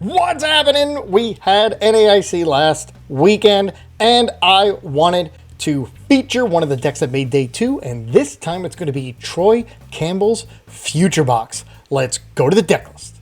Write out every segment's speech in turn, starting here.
What's happening? We had NAIC last weekend, and I wanted to feature one of the decks that made day 2, and this time it's going to be Troy Campbell's Furure Box. Let's go to the deck list.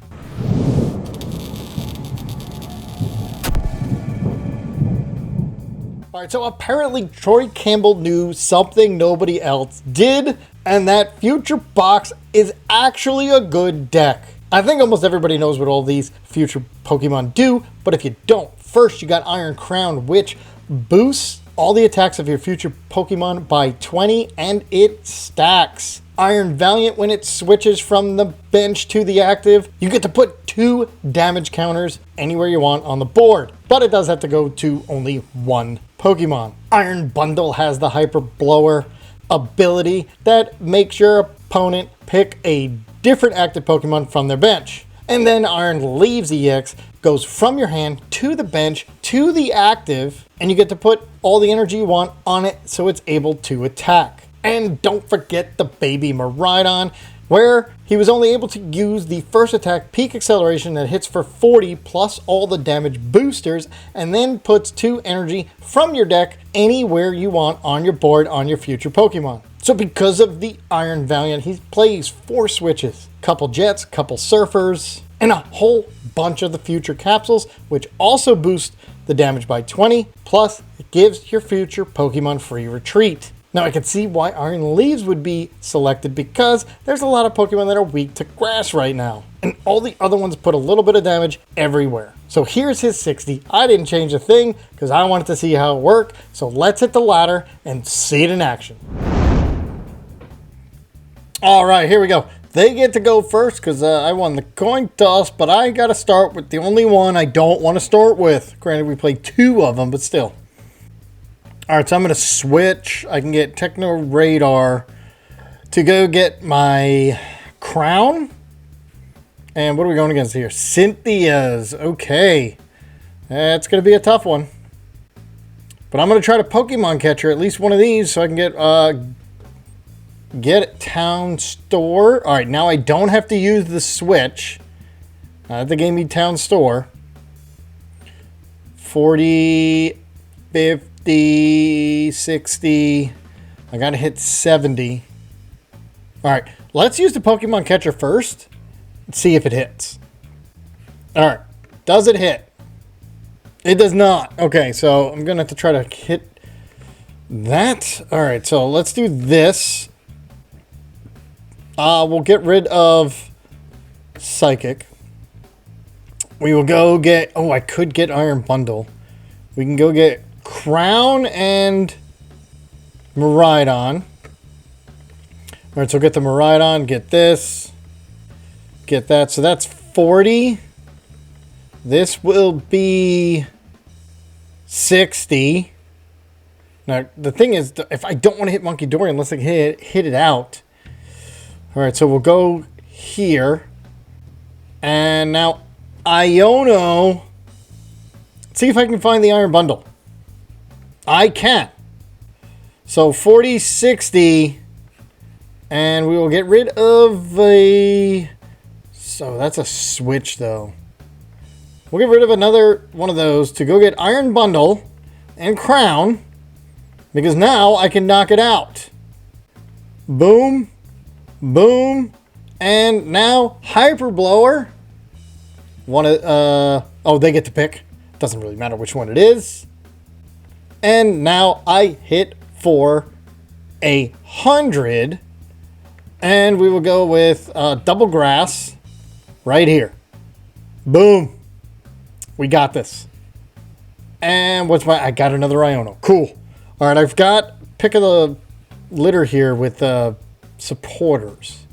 Alright, so apparently Troy Campbell knew something nobody else did, and that Furure Box is actually a good deck. I think almost everybody knows what all these future Pokemon do, but if you don't, first you got Iron Crown, which boosts all the attacks of your future Pokemon by 20, and it stacks. Iron Valiant, when it switches from the bench to the active, you get to put 2 damage counters anywhere you want on the board, but it does have to go to only 1 Pokemon. Iron Bundle has the Hyper Blower ability that makes your opponent pick a different active Pokemon from their bench. And then Iron Leaves EX goes from your hand to the bench to the active, and you get to put all the energy you want on it so it's able to attack. And don't forget the baby Miraidon, where he was only able to use the first attack peak acceleration that hits for 40 plus all the damage boosters, and then puts 2 energy from your deck anywhere you want on your board on your future Pokemon. So because of the Iron Valiant, he plays 4 switches, couple Jets, couple Surfers, and a whole bunch of the future capsules, which also boost the damage by 20, plus it gives your future Pokemon free retreat. Now I can see why Iron Leaves would be selected, because there's a lot of Pokemon that are weak to grass right now, and all the other ones put a little bit of damage everywhere. So here's his 60. I didn't change a thing because I wanted to see how it worked, so let's hit the ladder and see it in action. All right, here we go. They get to go first because I won the coin toss, but I got to start with the only one I don't want to start with. Granted, we played 2 of them, but still. All right, so I'm going to switch. I can get Techno Radar to go get my Crown. And what are we going against here? Cynthia's. Okay. That's going to be a tough one. But I'm going to try to Pokemon Catcher at least one of these so I can get Town Store. All right, now I don't have to use the Switch. They gave me Town Store. 40, 50, 60. I got to hit 70. All right, let's use the Pokemon Catcher first and see if it hits. All right, does it hit? It does not. Okay, so I'm going to have to try to hit that. All right, so let's do this. We'll get rid of Psychic. We will go get... Oh, I could get Iron Bundle. We can go get Crown and Miraidon. Alright, so get the Miraidon, get this. Get that. So that's 40. This will be 60. Now, the thing is, if I don't want to hit Monkey Dory unless I hit it out... Alright, so we'll go here. And now, Iono. See if I can find the Iron Bundle. I can. So, 40, 60. And we will get rid of the... So, that's a switch, though. We'll get rid of another one of those to go get Iron Bundle and Crown. Because now I can knock it out. Boom. Boom, and now Hyper Blower. Oh, they get to pick. Doesn't really matter which one it is. And now I hit for 100, and we will go with Double Grass right here. Boom, we got this. And what's my? I got another Iono. Cool. All right, I've got pick of the litter here with supporters.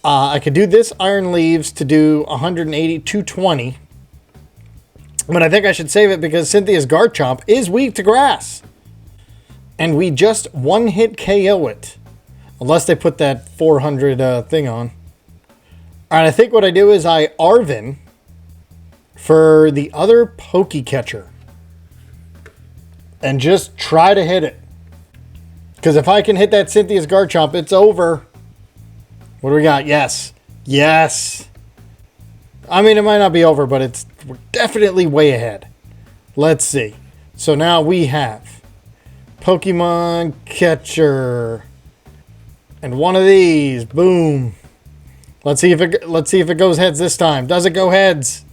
I could do this Iron Leaves to do 180, 220. But I think I should save it because Cynthia's Garchomp is weak to grass. And we just one-hit KO it. Unless they put that 400 thing on. Alright, I think what I do is I Arven for the other Pokecatcher. And just try to hit it. Because if I can hit that Cynthia's Garchomp, it's over. What do we got? Yes. Yes. I mean, it might not be over, but we're definitely way ahead. Let's see. So now we have Pokemon Catcher. And one of these. Boom. Let's see if it goes heads this time. Does it go heads?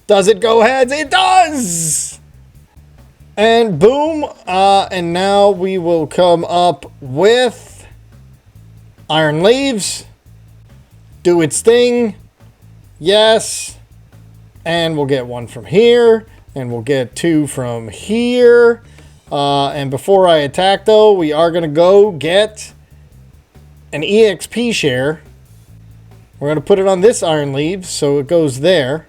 Does it go heads? It does! And boom. And now we will come up with Iron Leaves. Do its thing. Yes. And we'll get one from here. And we'll get two from here. And before I attack, though, we are going to go get an EXP share. We're going to put it on this Iron Leaves, so it goes there.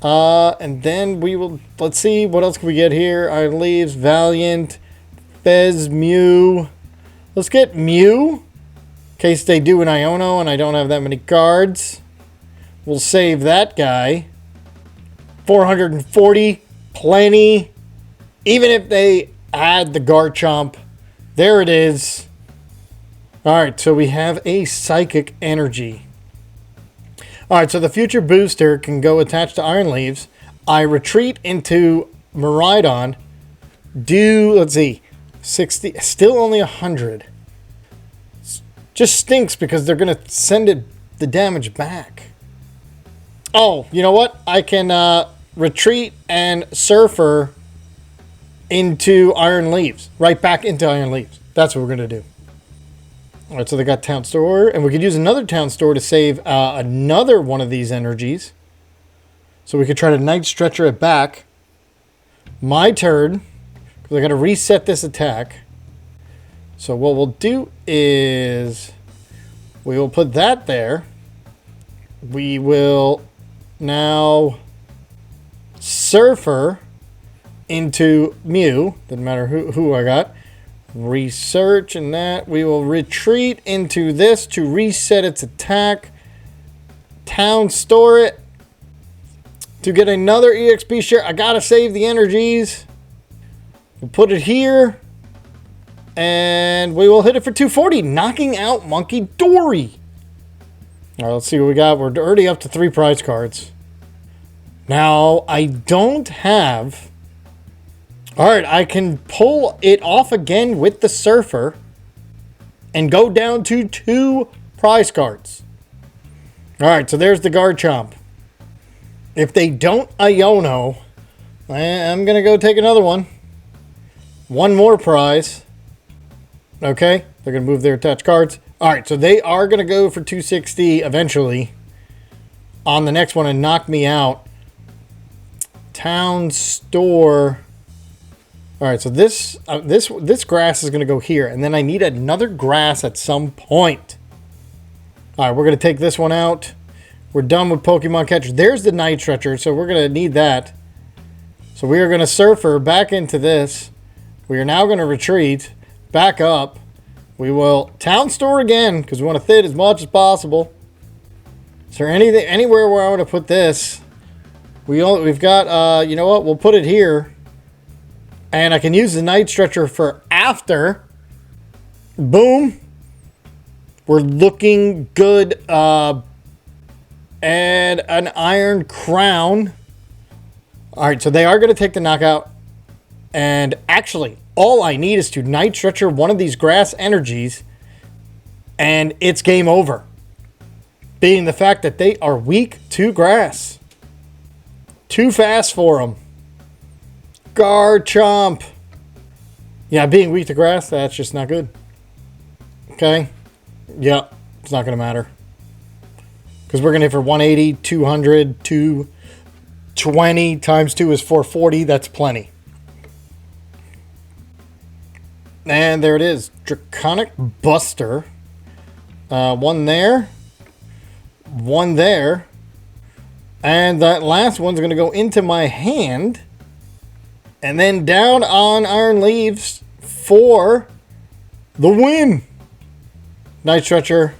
And then we will, let's see, what else can we get here? Iron Leaves, Valiant, Mew. Let's get Mew, in case they do an Iono and I don't have that many cards. We'll save that guy. 440, plenty. Even if they add the Garchomp, there it is. Alright, so we have a Psychic Energy. Alright, so the future booster can go attached to Iron Leaves. I retreat into Miraidon. Let's see, 60, still only 100. Just stinks because they're going to send the damage back. Oh, you know what? I can retreat and Surfer into Iron Leaves. Right back into Iron Leaves. That's what we're going to do. Alright, so they got Town Store, and we could use another Town Store to save another one of these energies. So we could try to Night Stretcher it back. My turn, because I got to reset this attack. So what we'll do is we will put that there. We will now Surfer into Mew. Doesn't matter who I got. Research and that. We will retreat into this to reset its attack. Town Store it to get another EXP share. I gotta save the energies. We'll put it here. And we will hit it for 240, knocking out Monkey Dory. Alright, let's see what we got. We're already up to 3 prize cards. Now, I don't have... Alright, I can pull it off again with the Surfer and go down to 2 prize cards. Alright, so there's the Garchomp. If they don't Iono, I'm going to go take another one. One more prize. Okay, they're going to move their attached cards. Alright, so they are going to go for 260 eventually on the next one and knock me out. Town Store... Alright, so this grass is going to go here. And then I need another grass at some point. Alright, we're going to take this one out. We're done with Pokemon Catcher. There's the Night Stretcher, so we're going to need that. So we are going to Surfer back into this. We are now going to retreat back up. We will Town Store again, because we want to fit as much as possible. Is there anywhere where I want to put this? We've got, you know what? We'll put it here. And I can use the Night Stretcher for after. Boom. We're looking good. And an Iron Crown. Alright, so they are going to take the knockout. And actually, all I need is to Night Stretcher one of these grass energies. And it's game over. Being the fact that they are weak to grass. Too fast for them. Garchomp. Yeah, being weak to grass, that's just not good. Okay. Yeah, it's not going to matter. Because we're going to hit for 180, 200, 220 times 2 is 440. That's plenty. And there it is. Draconic Buster. One there. One there. And that last one's going to go into my hand. And then down on Iron Leaves for the win. Night Stretcher,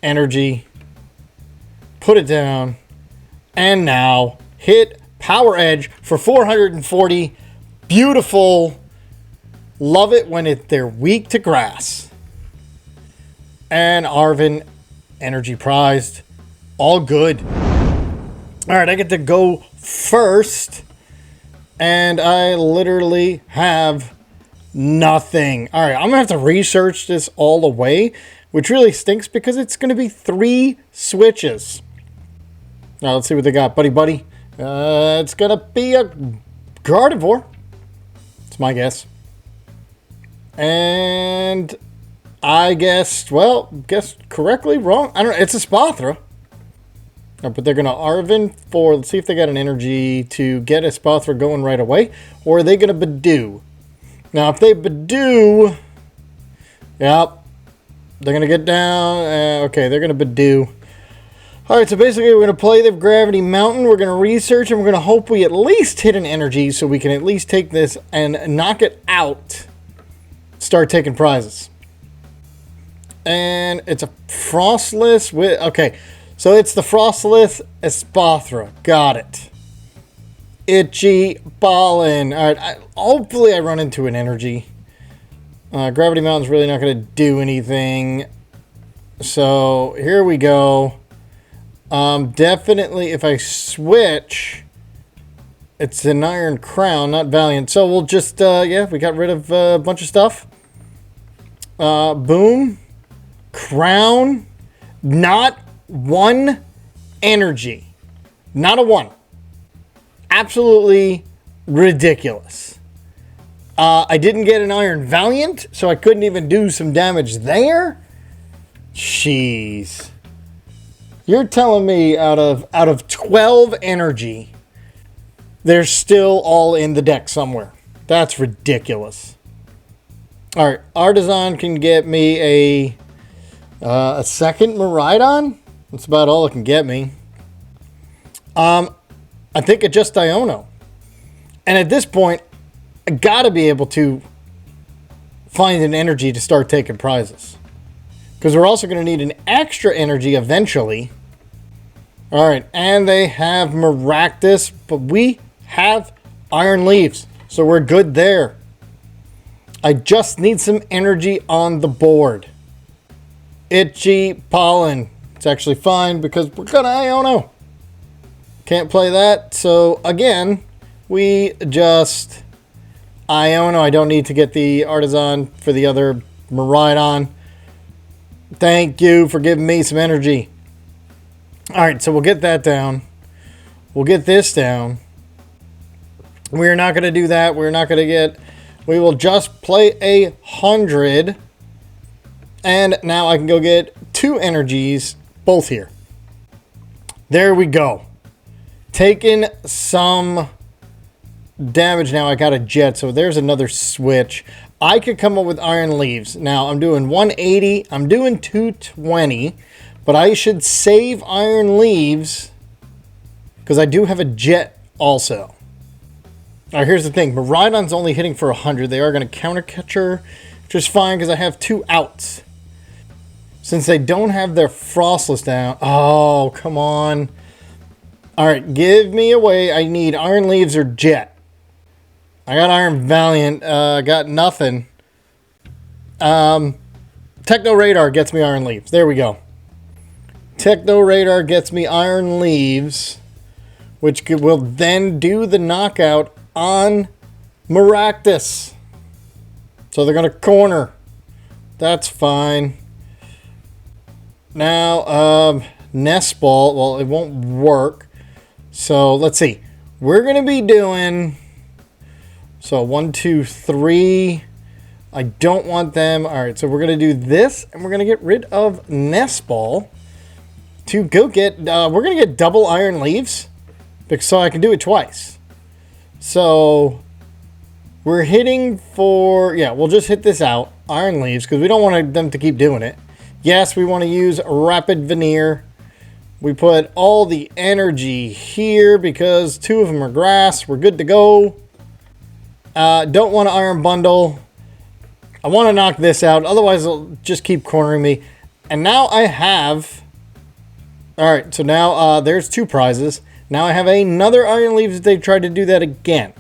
energy, put it down, and now hit Power Edge for 440. Beautiful. Love it when they're weak to grass. And Arven, energy prized. All good. All right, I get to go first. And I literally have nothing. All right, I'm going to have to research this all the way, which really stinks because it's going to be 3 switches. Now, let's see what they got. Buddy. It's going to be a Gardevoir. It's my guess. And I guessed correctly, wrong. I don't know. It's a Espathra. But they're going to Arven for, let's see if they got an energy to get Espathra going right away. Or are they going to Badoo? Now, if they Badoo, yep, they're going to get down. Okay, they're going to Badoo. All right, so basically we're going to play the Gravity Mountain. We're going to research, and we're going to hope we at least hit an energy so we can at least take this and knock it out. Start taking prizes. And it's a Frostless with, okay. So it's the Frostless Espathra. Got it. Itchy Ballin. All right. Hopefully I run into an energy. Gravity Mountain's really not going to do anything. So here we go. Definitely if I switch, it's an Iron Crown, not Valiant. So we'll just, yeah, we got rid of a bunch of stuff. Boom. Crown. Not one energy. Not a 1. Absolutely ridiculous. I didn't get an Iron Valiant, so I couldn't even do some damage there. Jeez. You're telling me out of 12 energy, they're still all in the deck somewhere. That's ridiculous. All right, Artisan can get me a second Miraidon. That's about all it can get me. I think it just Iono. And at this point, I gotta be able to find an energy to start taking prizes. Because we're also going to need an extra energy eventually. Alright, and they have Maractus, but we have Iron Leaves. So we're good there. I just need some energy on the board. Itchy Pollen. It's actually fine because we're gonna Iono. Can't play that. So again, we just Iono. I don't need to get the Artisan for the other Miraidon. Thank you for giving me some energy. Alright, so we'll get that down. We'll get this down. We're not going to do that. We're not going to get... We will just play 100. And now I can go get 2 energies, both here. There we go. Taking some damage now. I got a Jet, so there's another switch. I could come up with Iron Leaves. Now, I'm doing 180. I'm doing 220. But I should save Iron Leaves because I do have a Jet also. All right, here's the thing. Miraidon's only hitting for 100. They are going to counter Catcher, which is fine because I have 2 outs. Since they don't have their Frostless down. Oh, come on. All right, give me away. I need Iron Leaves or Jet. I got Iron Valiant. Got nothing. Techno Radar gets me Iron Leaves. There we go. Techno Radar gets me Iron Leaves, which will then do the knockout on Maractus. So they're going to corner. That's fine. Now, Nest Ball. Well, it won't work. So let's see. We're going to be doing... So 1, 2, 3. I don't want them. All right, so we're going to do this, and we're going to get rid of Nest Ball to go get... we're going to get double Iron Leaves, so I can do it twice. So we're hitting for... Yeah, we'll just hit this out, Iron Leaves, because we don't want them to keep doing it. Yes, we want to use Rapid Veneer. We put all the energy here because 2 of them are grass. We're good to go. Don't want to Iron Bundle. I want to knock this out. Otherwise, it'll just keep cornering me. And now I have... Alright, so now there's 2 prizes. Now I have another Iron Leaves if they try to do that again.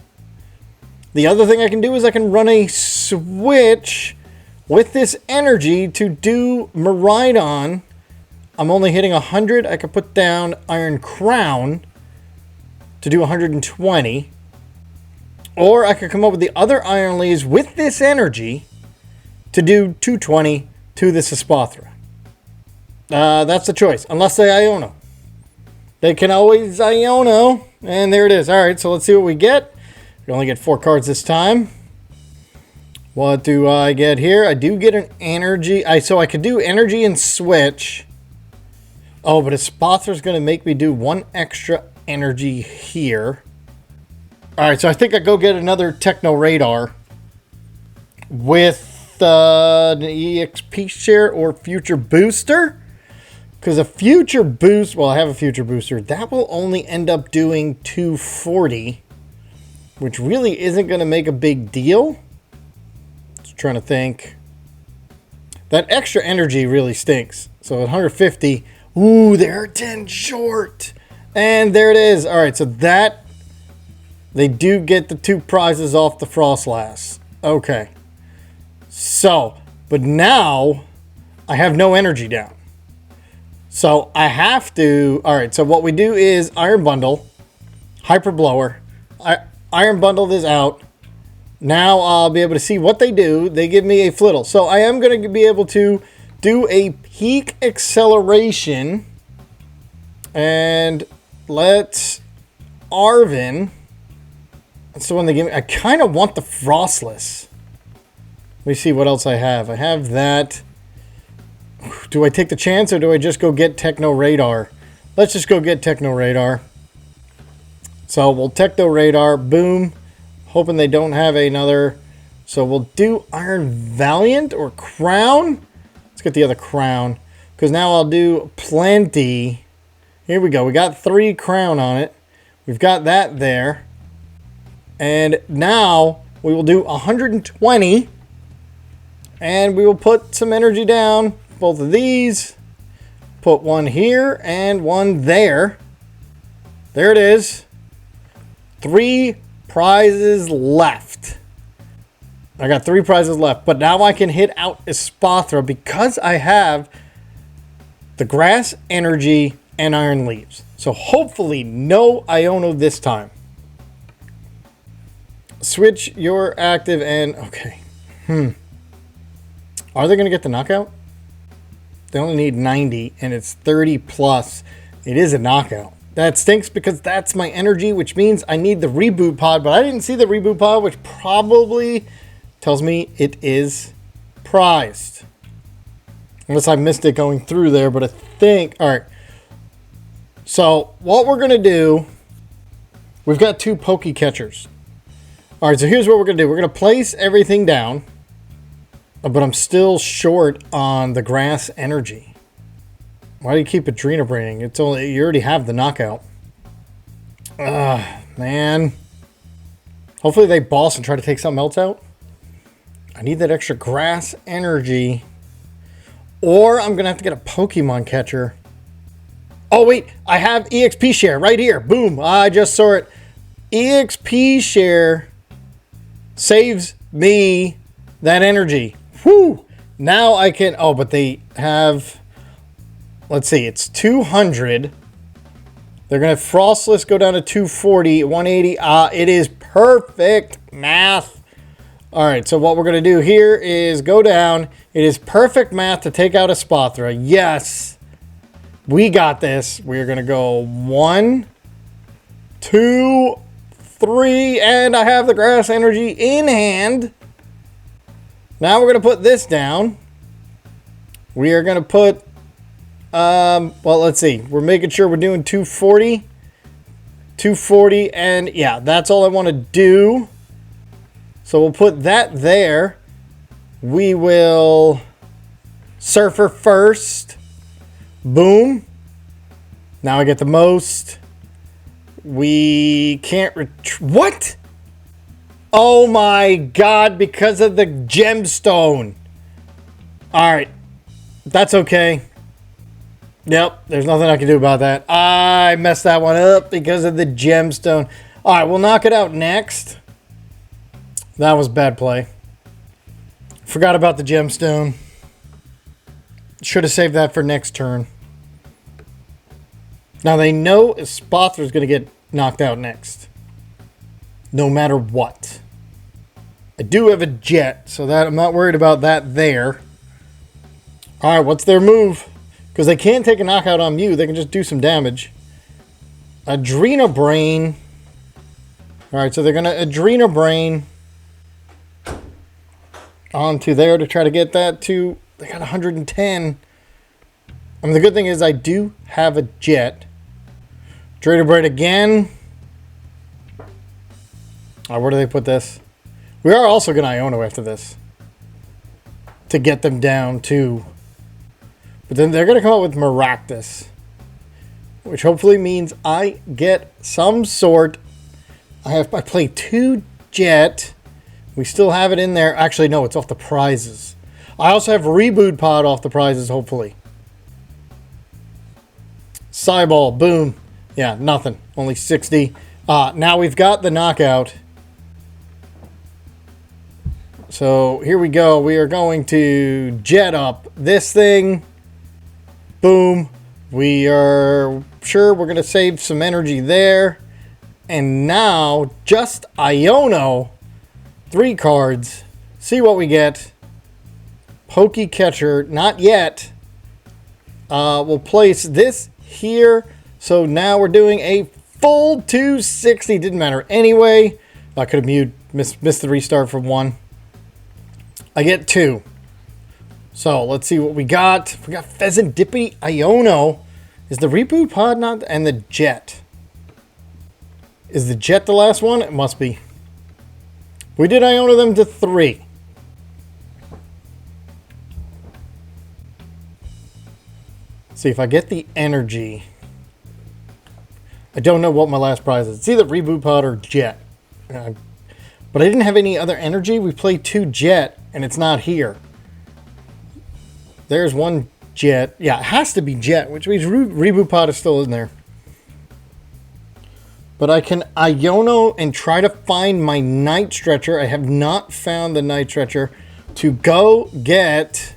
The other thing I can do is I can run a switch with this energy to do Miraidon. I'm only hitting 100. I could put down Iron Crown to do 120. Or I could come up with the other Iron Leaves with this energy to do 220 to this Espathra. That's the choice. Unless they Iono. They can always Iono. And there it is. Alright, so let's see what we get. We only get 4 cards this time. What do I get here? I do get an energy. So I could do energy and switch. Oh, but Espathra's going to make me do 1 extra energy here. Alright, so I think I go get another Techno Radar with an EXP share or future booster. Because a future boost, well, I have a future booster. That will only end up doing 240, which really isn't going to make a big deal. Just trying to think. That extra energy really stinks. So at 150, ooh, they're 10 short. And there it is. All right, so that, they do get the 2 prizes off the Frostlass. Okay. So, but now I have no energy down. So I have to, all right, so what we do is Iron Bundle, Hyper Blower. Iron Bundle this out. Now I'll be able to see what they do. They give me a Flittle. So I am going to be able to do a Peak Acceleration. And let's Arven. That's the one they give me. I kind of want the Frostless. Let me see what else I have. I have that. Do I take the chance or do I just go get Techno Radar? Let's just go get Techno Radar. So we'll Techno Radar. Boom. Hoping they don't have another. So we'll do Iron Valiant or Crown. Let's get the other Crown. Because now I'll do plenty. Here we go. We got 3 Crown on it. We've got that there. And now we will do 120. And we will put some energy down. Both of these. Put 1 here and 1 there. There it is. 3 prizes left. I got 3 prizes left. But now I can hit out Espathra because I have the Grass, Energy, and Iron Leaves. So hopefully no Iono this time. Switch your active and... Okay. Are they going to get the knockout? They only need 90 and it's 30 plus. It is a knockout. That stinks because that's my energy, which means I need the Reboot Pod, but I didn't see the Reboot Pod, which probably tells me it is prized. Unless I missed it going through there, but I think... All right. So what we're going to do... We've got 2 Poke Catchers. All right, so here's what we're going to do. We're going to place everything down. But I'm still short on the Grass Energy. Why do you keep Adrena Braining? It's only, you already have the knockout. Man. Hopefully they boss and try to take something else out. I need that extra Grass Energy. Or I'm going to have to get a Pokemon Catcher. Oh, wait. I have EXP Share right here. Boom. I just saw it. EXP Share saves me that energy. Whew. Now I can... Oh, but they have... Let's see. It's 200. They're going to Frostless go down to 240, 180. It is perfect math. All right, so what we're going to do here is go down. It is perfect math to take out Espathra. Yes. We got this. We're going to go 1, 2, 3, and I have the Grass Energy in hand. Now we're going to put this down. We are going to put, well, let's see. We're making sure we're doing 240. 240, and yeah, that's all I want to do. So we'll put that there. We will Surfer first. Boom. Now I get the most. We can't what? Oh my god, because of the gemstone. Alright. That's okay. Yep, there's nothing I can do about that. I messed that one up because of the gemstone. Alright, we'll knock it out next. That was bad play. Forgot about the gemstone. Should have saved that for next turn. Now they know Espathra is going to get knocked out next. No matter what. I do have a jet, so that I'm not worried about that there. Alright, what's their move? Because they can't take a knockout on Mew, they can just do some damage. Adrena Brain. Alright, so they're going to Adrena Brain onto there to try to get that to... They got 110. I mean, the good thing is I do have a jet. Adrena Brain again. Where do they put this? We are also going to Iono after this. To get them down to... But then they're going to come out with Maractus. Which hopefully means I get some sort... I play 2 jet. We still have it in there. Actually, no, it's off the prizes. I also have Reboot Pod off the prizes, hopefully. Cyball, boom. Yeah, nothing. Only 60. Now we've got the knockout. So here we go. We are going to jet up this thing. Boom. We are sure we're going to save some energy there. And now just Iono. 3 cards. See what we get. Catcher, not yet. We'll place this here. So now we're doing a full 260. Didn't matter anyway. I could have missed the restart from 1. I get 2. So let's see what we got. We got Fezandipiti, Iono. Is the Reboot Pod not? And the Jet. Is the Jet the last one? It must be. We did Iono them to 3. See if I get the energy. I don't know what my last prize is. It's either Reboot Pod or Jet. But I didn't have any other energy. We played 2 Jet, and it's not here. There's 1 Jet. Yeah, it has to be Jet, which means Reboot Pod is still in there. But I can Iono and try to find my Night Stretcher. I have not found the Night Stretcher to go get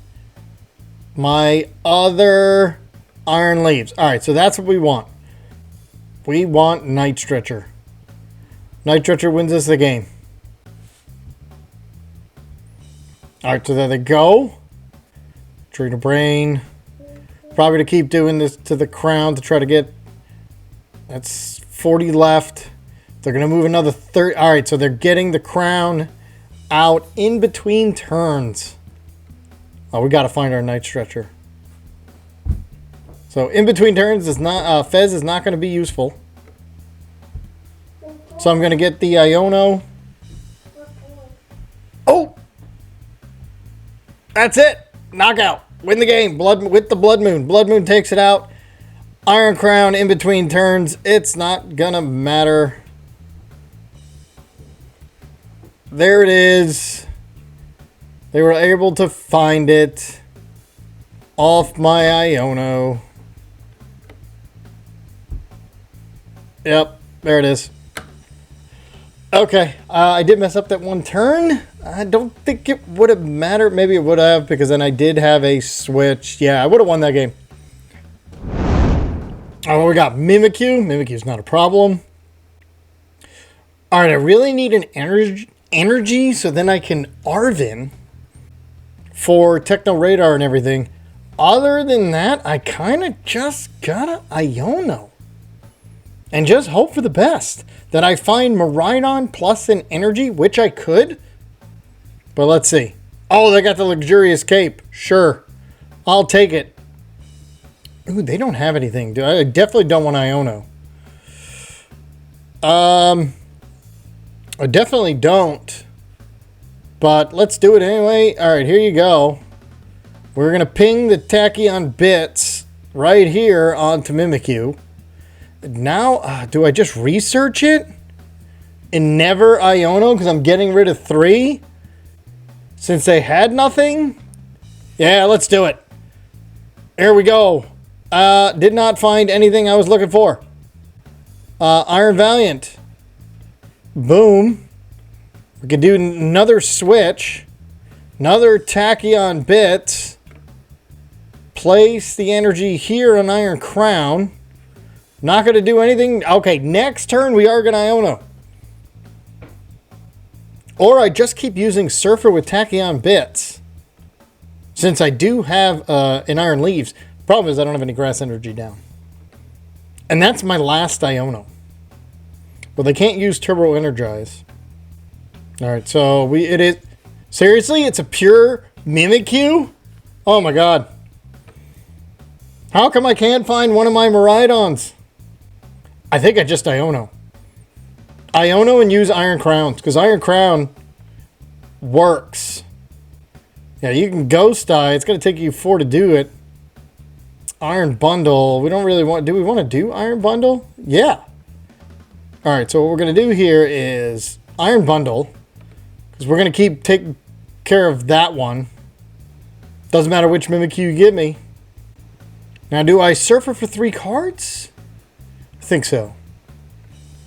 my other Iron Leaves. All right, so that's what we want. We want Night Stretcher. Night Stretcher wins us the game. All right, so there they go. Adrena Brain. Probably to keep doing this to the crown to try to get... That's 40 left. They're going to move another 30. All right, so they're getting the crown out in between turns. Oh, we got to find our Night Stretcher. So in between turns is not Fez is not going to be useful. So I'm going to get the Iono. Oh! That's it. Knockout. Win the game. With the Blood Moon. Blood Moon takes it out. Iron Crown in between turns. It's not going to matter. There it is. They were able to find it off my Iono. Yep, there it is. Okay, I did mess up that 1 turn. I don't think it would have mattered. Maybe it would have, because then I did have a switch. Yeah, I would have won that game. Oh, we got Mimikyu. Mimikyu's not a problem. All right, I really need an energy so then I can Arven for Techno Radar and everything. Other than that, I kind of just gotta Iono. And just hope for the best. That I find Miraidon plus an energy, which I could. But let's see. Oh, they got the luxurious cape. Sure. I'll take it. Ooh, they don't have anything. I definitely don't want Iono. I definitely don't. But let's do it anyway. Alright, here you go. We're going to ping the Tachyon Bits right here onto Mimikyu. Now, do I just research it? And never Iono because I'm getting rid of 3? Since they had nothing? Yeah, let's do it. Here we go. Did not find anything I was looking for. Iron Valiant. Boom. We could do another switch. Another Tachyon Bits. Place the energy here on Iron Crown. Not going to do anything. Okay, next turn we are going to Iono. Or I just keep using Surfer with Tachyon Bits. Since I do have an Iron Leaves. Problem is I don't have any Grass Energy down. And that's my last Iono. But they can't use Turbo Energize. Alright, so it is... Seriously? It's a pure Mimikyu? Oh my god. How come I can't find one of my Miraidons? I think I just Iono. Iono and use Iron Crowns, because Iron Crown works. Yeah, you can Ghost Die. It's going to take you 4 to do it. Iron Bundle. We don't really want... Do we want to do Iron Bundle? Yeah. Alright, so what we're going to do here is Iron Bundle. Because we're going to keep taking care of that one. Doesn't matter which Mimikyu you give me. Now, do I Surfer for 3 cards? I think so.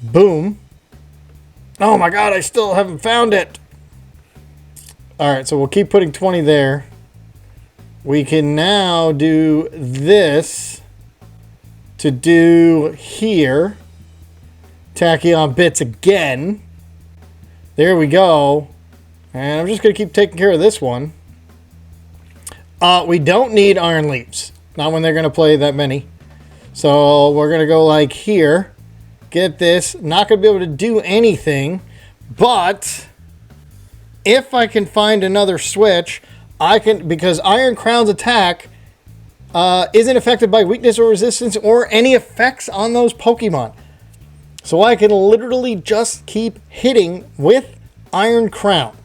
Boom. Oh my god, I still haven't found it. Alright, so we'll keep putting 20 there. We can now do this to do here. Tachyon Bits again. There we go. And I'm just going to keep taking care of this one. We don't need Iron Leaves. Not when they're going to play that many. So we're going to go like here. Get this. Not going to be able to do anything. But if I can find another switch, I can, because Iron Crown's attack isn't affected by weakness or resistance or any effects on those Pokemon. So I can literally just keep hitting with Iron Crown.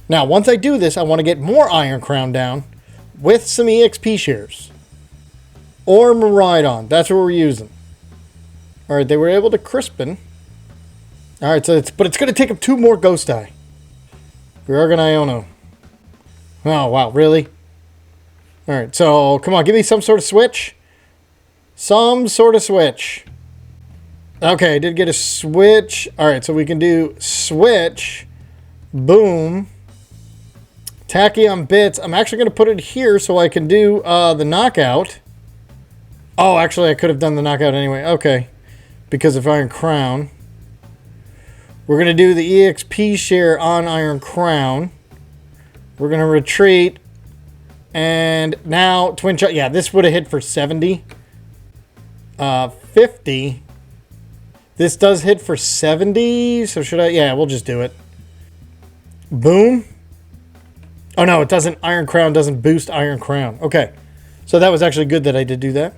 Now, once I do this, I want to get more Iron Crown down with some EXP shares. Or Miraidon. That's what we're using. Alright, they were able to Crispin. Alright, so but it's going to take up 2 more Ghost Die. We are going to Iono. Oh, wow, really? Alright, so come on, give me some sort of switch. Some sort of switch. Okay, I did get a switch. Alright, so we can do switch. Boom. Tachyon Bits. I'm actually going to put it here so I can do the knockout. Oh, actually, I could have done the knockout anyway. Okay. Because of Iron Crown. We're going to do the EXP share on Iron Crown. We're going to retreat. And now, Twin Shot. Yeah, this would have hit for 70. 50. This does hit for 70. So should I? Yeah, we'll just do it. Boom. Oh, no, it doesn't. Iron Crown doesn't boost Iron Crown. Okay. So that was actually good that I did do that.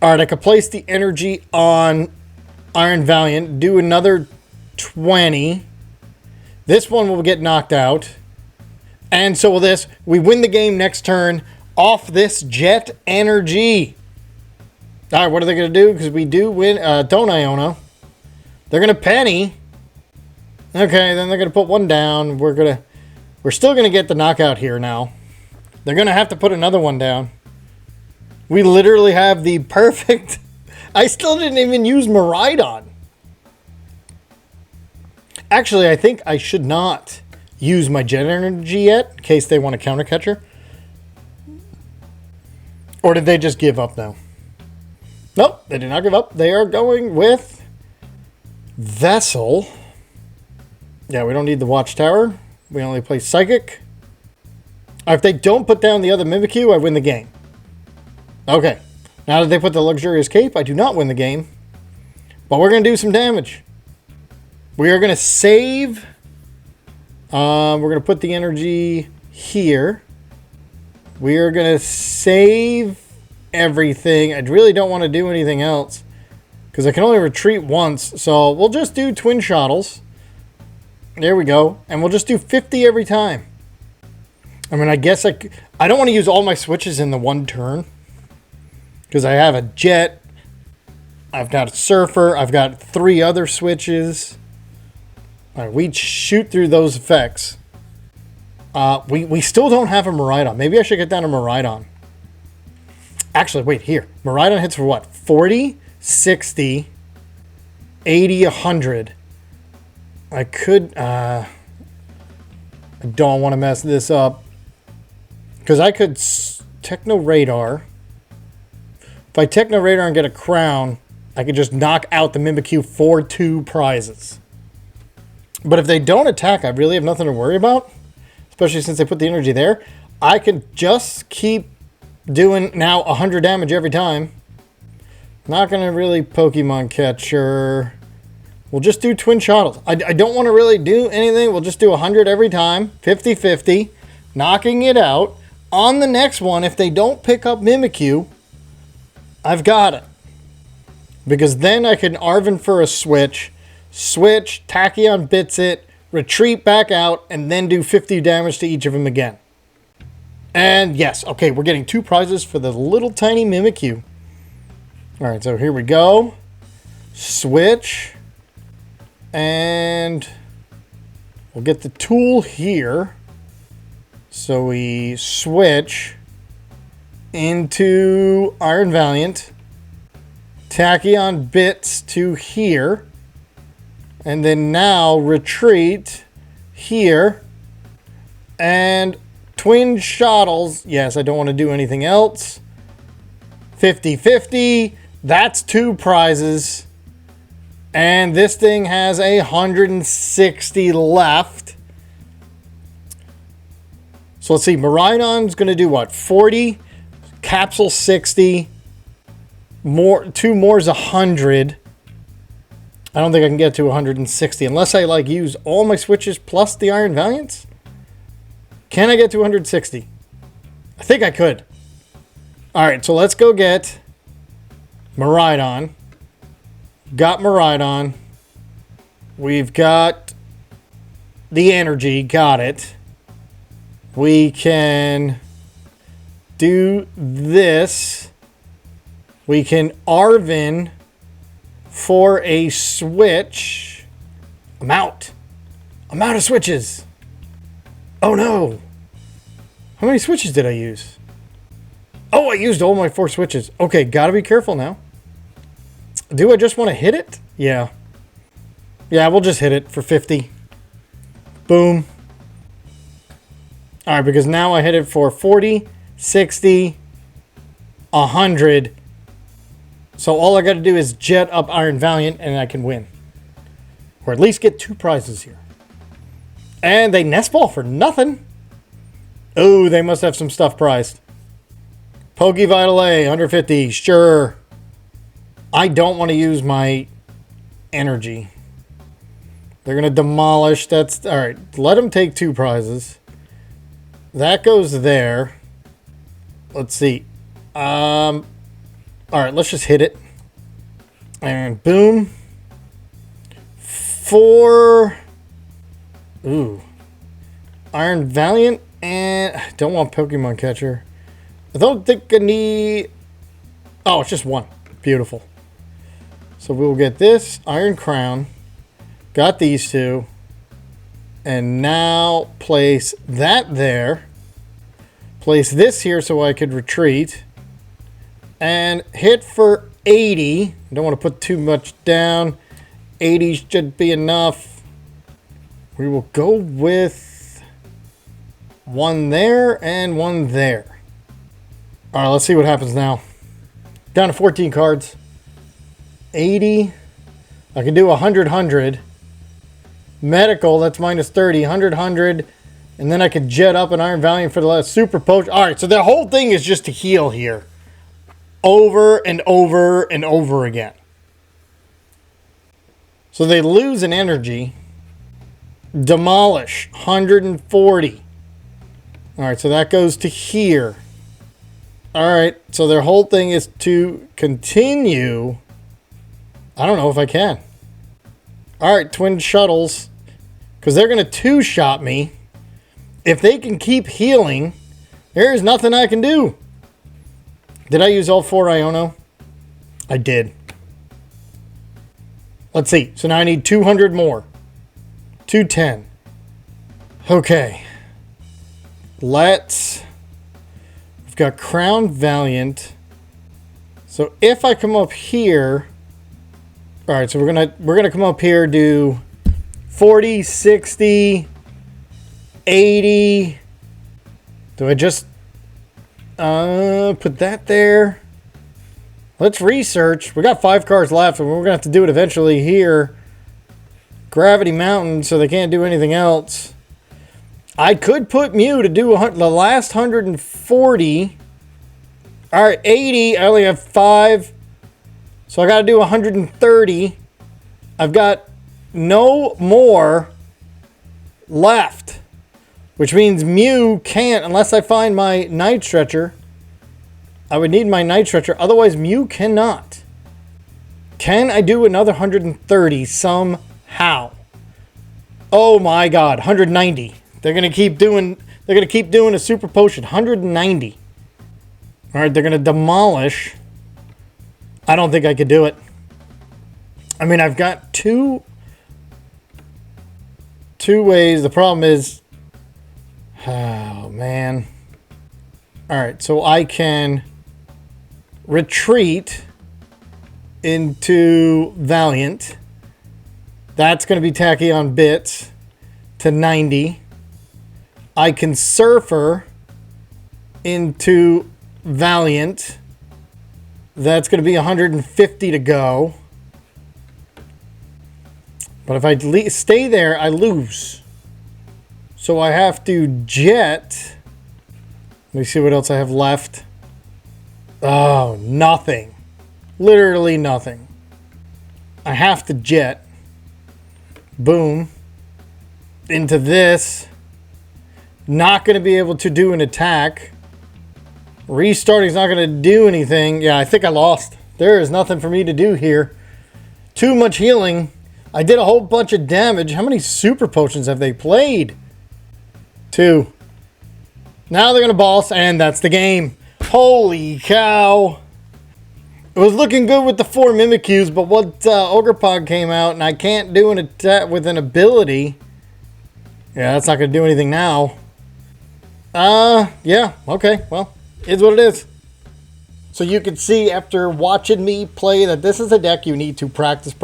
All right, I could place the energy on Iron Valiant. Do another 20. This one will get knocked out. And so will this. We win the game next turn off this Jet Energy. All right, what are they going to do? Because we do win. Don't Iono. They're going to Penny. Okay, then they're going to put 1 down. We're still going to get the knockout here now. They're going to have to put another 1 down. We literally have the perfect... I still didn't even use Miraidon. Actually, I think I should not use my Jet Energy yet, in case they want a counter catcher. Or did they just give up now? Nope, they did not give up. They are going with Vessel. Yeah, we don't need the Watchtower. We only play Psychic. If they don't put down the other Mimikyu, I win the game. Okay. Now that they put the Luxurious Cape, I do not win the game. But we're going to do some damage. We are going to save. We're going to put the energy here. We are going to save everything. I really don't want to do anything else, because I can only retreat once. So we'll just do Twin Shottles. There we go. And we'll just do 50 every time. I mean, I guess I don't want to use all my switches in the 1 turn, because I have a Jet. I've got a Surfer. I've got 3 other switches. All right, we shoot through those effects. We still don't have a Miraidon. Maybe I should get down to Miraidon. Actually, wait, here. Miraidon hits for what? 40, 60, 80, 100. I could... I don't want to mess this up. Because I could Techno Radar If I Techno Radar and get a crown, I could just knock out the Mimikyu for 2 prizes. But if they don't attack, I really have nothing to worry about. Especially since they put the energy there. I can just keep doing now 100 damage every time. Not going to really Pokemon Catcher. We'll just do Twin Shuttles. I don't want to really do anything. We'll just do 100 every time. 50-50. Knocking it out. On the next one, if they don't pick up Mimikyu, I've got it. Because then I can Arven for a switch. Switch, Tachyon bits it, retreat back out, and then do 50 damage to each of them again. And yes, okay, we're getting 2 prizes for the little tiny Mimikyu. Alright, so here we go. Switch. And we'll get the tool here. So we switch into Iron Valiant. Tachyon bits to here. And then now retreat here. And Twin Shuttles. Yes, I don't want to do anything else. 50-50. That's 2 prizes. And this thing has 160 left. So let's see. Miraidon's going to do what? 40. Capsule 60. 2 more is 100. I don't think I can get to 160 unless I like use all my switches plus the Iron Valiants. Can I get to 160? I think I could. Alright, so let's go get Miraidon. Got Miraidon. We've got the energy. Got it. We can do this. We can Arven for a switch. I'm out. I'm out of switches. Oh no. How many switches did I use? Oh, I used all my 4 switches. Okay, gotta be careful now. Do I just want to hit it? Yeah. Yeah, we'll just hit it for 50. Boom. Alright, because now I hit it for 40, 60, 100. So all I got to do is jet up Iron Valiant and I can win. Or at least get 2 prizes here. And they Nest Ball for nothing. Oh, they must have some stuff prized. Pokevital A, 150, sure. I don't want to use my energy. They're going to demolish. That's all right. Let them take 2 prizes. That goes there. Let's see. All right, let's just hit it. And boom. 4. Ooh. Iron Valiant. And I don't want Pokemon Catcher. I don't think I need... Oh, it's just 1. Beautiful. So we'll get this. Iron Crown. Got these 2. And now place that there. Place this here so I could retreat. And hit for 80. I don't want to put too much down. 80 should be enough. We will go with 1 there and 1 there. All right, let's see what happens now. Down to 14 cards. 80. I can do 100, 100. Medical, that's minus 30. 100, 100. And then I can jet up an Iron Valiant for the last super potion. All right, so the whole thing is just to heal here. Over and over and over again. So they lose an energy. Demolish, 140. All right, so that goes to here. All right, so their whole thing is to continue. I don't know if I can. All right, Twin Shuttles. Because they're going to 2-shot me. If they can keep healing, there's nothing I can do. Did I use all 4 Iono? I did. Let's see. So now I need 200 more. 210. Okay. We've got Crown Valiant. So if I come up here, all right, so we're gonna come up here, do 40, 60, 80. Do I just put that there? Let's research. We got 5 cards left, and we're going to have to do it eventually here. Gravity Mountain, so they can't do anything else. I could put Mew to do the last 140. All right, 80. I only have 5. So I got to do 130. I've got no more left, which means Mew can't, unless I find my Night Stretcher. I would need my Night Stretcher. Otherwise, Mew cannot. Can I do another 130 somehow? Oh my God, 190. They're gonna keep doing a super potion. 190. All right, they're gonna demolish. I don't think I could do it. I mean, I've got two ways. The problem is, oh man. All right, so I can retreat into Valiant. That's going to be tacky on bits to 90. I can Surfer into Valiant. That's going to be 150 to go. But if I stay there, I lose. So I have to jet. Let me see what else I have left. Oh, nothing. Literally nothing. I have to jet. Boom. Into this. Not going to be able to do an attack. Restarting is not going to do anything. Yeah, I think I lost. There is nothing for me to do here. Too much healing. I did a whole bunch of damage. How many super potions have they played? 2. Now they're going to boss, and that's the game. Holy cow. It was looking good with the 4 Mimikyus, but what Ogerpog came out, and I can't do an attack with an ability. Yeah, that's not going to do anything now. Yeah, okay, well, it's what it is. So you can see after watching me play that this is a deck you need to practice,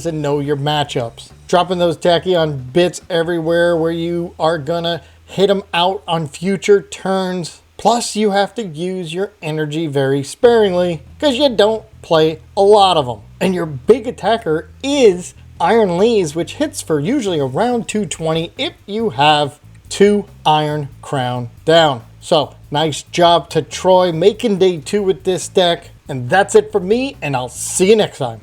and know your matchups. Dropping those Tachyon bits everywhere where you are gonna hit them out on future turns. Plus, you have to use your energy very sparingly because you don't play a lot of them. And your big attacker is Iron Lees, which hits for usually around 220 if you have 2 Iron Crown down. So, nice job to Troy making day 2 with this deck. And that's it for me, and I'll see you next time.